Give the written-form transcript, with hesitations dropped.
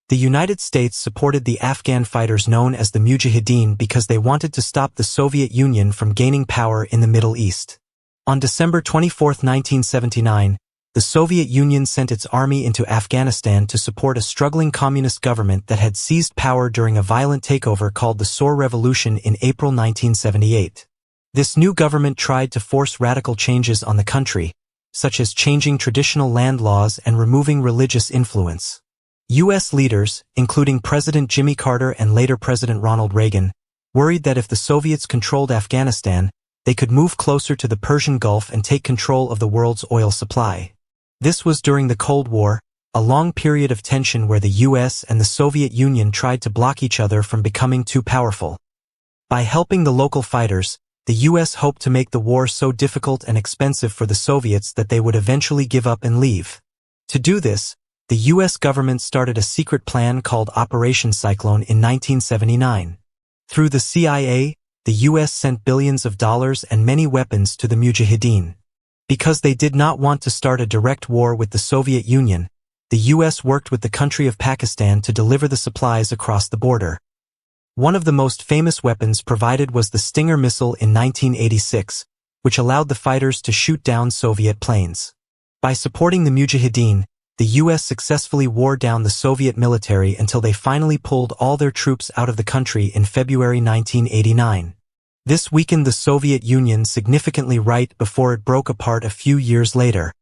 The United States supported the Afghan fighters known as the Mujahideen because they wanted to stop the Soviet Union from gaining power in the Middle East. On December 24, 1979, the Soviet Union sent its army into Afghanistan to support a struggling communist government that had seized power during a violent takeover called the Saur Revolution in April 1978. This new government tried to force radical changes on the country, such as changing traditional land laws and removing religious influence. U.S. leaders, including President Jimmy Carter and later President Ronald Reagan, worried that if the Soviets controlled Afghanistan, they could move closer to the Persian Gulf and take control of the world's oil supply. This was during the Cold War, a long period of tension where the U.S. and the Soviet Union tried to block each other from becoming too powerful. By helping the local fighters, the U.S. hoped to make the war so difficult and expensive for the Soviets that they would eventually give up and leave. To do this, the U.S. government started a secret plan called Operation Cyclone in 1979. Through the CIA, the U.S. sent billions of dollars and many weapons to the Mujahideen. Because they did not want to start a direct war with the Soviet Union, the U.S. worked with the country of Pakistan to deliver the supplies across the border. One of the most famous weapons provided was the Stinger missile in 1986, which allowed the fighters to shoot down Soviet planes. By supporting the Mujahideen, the U.S. successfully wore down the Soviet military until they finally pulled all their troops out of the country in February 1989. This weakened the Soviet Union significantly right before it broke apart a few years later.